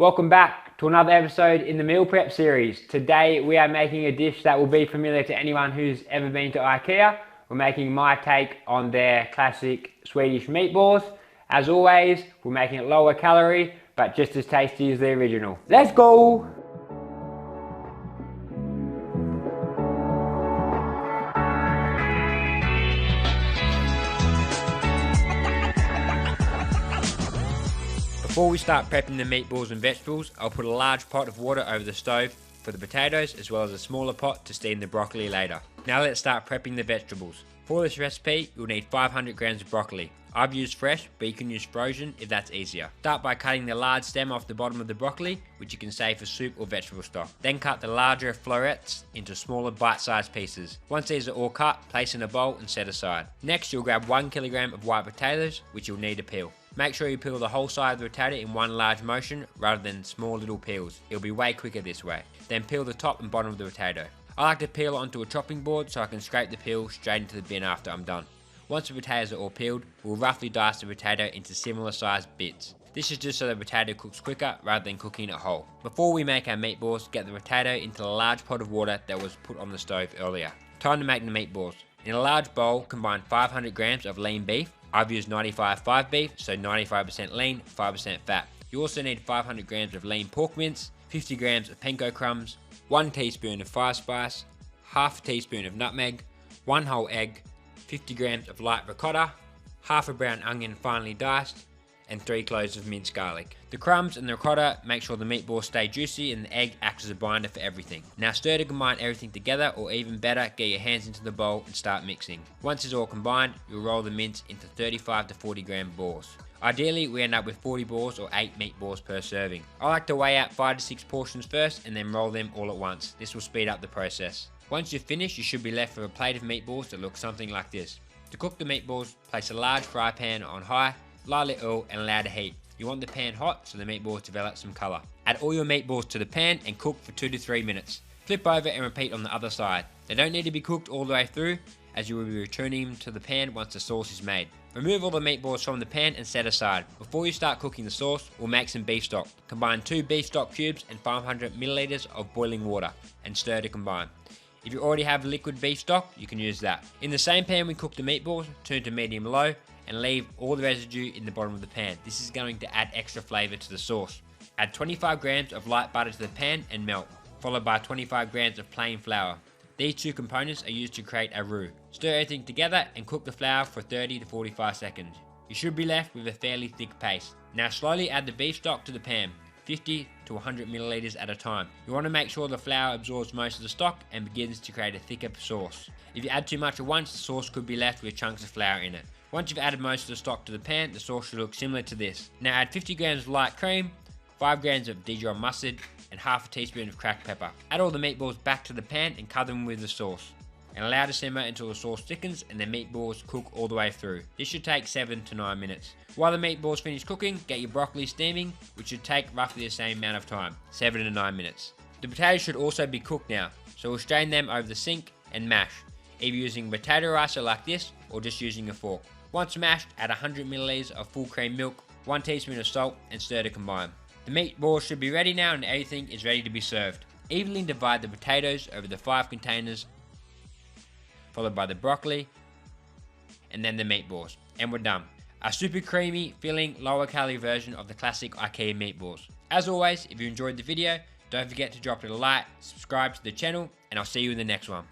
Welcome back to another episode in the meal prep series. Today we are making a dish that will be familiar to anyone who's ever been to Ikea. We're making my take on their classic Swedish meatballs. As always, we're making it lower calorie, but just as tasty as the original. Let's go! Before we start prepping the meatballs and vegetables, I'll put a large pot of water over the stove for the potatoes, as well as a smaller pot to steam the broccoli later. Now let's start prepping the vegetables. For this recipe, you'll need 500 grams of broccoli. I've used fresh, but you can use frozen if that's easier. Start by cutting the large stem off the bottom of the broccoli, which you can save for soup or vegetable stock. Then cut the larger florets into smaller bite-sized pieces. Once these are all cut, place in a bowl and set aside. Next, you'll grab 1 kilogram of white potatoes, which you'll need to peel. Make sure you peel the whole side of the potato in one large motion rather than small little peels. It'll be way quicker this way. Then peel the top and bottom of the potato. I like to peel it onto a chopping board so I can scrape the peel straight into the bin after I'm done. Once the potatoes are all peeled, we'll roughly dice the potato into similar sized bits. This is just so the potato cooks quicker rather than cooking it whole. Before we make our meatballs, get the potato into a large pot of water that was put on the stove earlier. Time to make the meatballs. In a large bowl, combine 500 grams of lean beef. I've used 95.5 beef, so 95% lean, 5% fat. You also need 500 grams of lean pork mince, 50 grams of panko crumbs, 1 teaspoon of fire spice, half a teaspoon of nutmeg, 1 whole egg, 50 grams of light ricotta, half a brown onion finely diced, and 3 cloves of minced garlic. The crumbs and the ricotta make sure the meatballs stay juicy and the egg acts as a binder for everything. Now stir to combine everything together, or even better, get your hands into the bowl and start mixing. Once it's all combined, you'll roll the mince into 35 to 40 gram balls. Ideally, we end up with 40 balls or 8 meatballs per serving. I like to weigh out 5 to 6 portions first and then roll them all at once. This will speed up the process. Once you're finished, you should be left with a plate of meatballs that look something like this. To cook the meatballs, place a large fry pan on high, lightly oil and allow to heat. You want the pan hot so the meatballs develop some colour. Add all your meatballs to the pan and cook for 2 to 3 minutes. Flip over and repeat on the other side. They don't need to be cooked all the way through, as you will be returning them to the pan once the sauce is made. Remove all the meatballs from the pan and set aside. Before you start cooking the sauce, we'll make some beef stock. Combine 2 beef stock cubes and 500 milliliters of boiling water and stir to combine. If you already have liquid beef stock, you can use that. In the same pan we cook the meatballs, turn to medium low and leave all the residue in the bottom of the pan. This is going to add extra flavour to the sauce. Add 25 grams of light butter to the pan and melt, followed by 25 grams of plain flour. These 2 components are used to create a roux. Stir everything together and cook the flour for 30 to 45 seconds. You should be left with a fairly thick paste. Now slowly add the beef stock to the pan, 50 to 100 milliliters at a time. You want to make sure the flour absorbs most of the stock and begins to create a thicker sauce. If you add too much at once, the sauce could be left with chunks of flour in it. Once you've added most of the stock to the pan, the sauce should look similar to this. Now add 50 grams of light cream, 5 grams of Dijon mustard, and half a teaspoon of cracked pepper. Add all the meatballs back to the pan and cover them with the sauce. And allow to simmer until the sauce thickens and the meatballs cook all the way through. This should take 7 to 9 minutes. While the meatballs finish cooking, get your broccoli steaming, which should take roughly the same amount of time, 7 to 9 minutes. The potatoes should also be cooked now, so we'll strain them over the sink and mash, either using a potato ricer like this or just using a fork. Once mashed, add 100 milliliters of full cream milk, 1 teaspoon of salt and stir to combine. The meatballs should be ready now and everything is ready to be served. Evenly divide the potatoes over the 5 containers, followed by the broccoli, and then the meatballs. And we're done. A super creamy, filling, lower calorie version of the classic Ikea meatballs. As always, if you enjoyed the video, don't forget to drop it a like, subscribe to the channel, and I'll see you in the next one.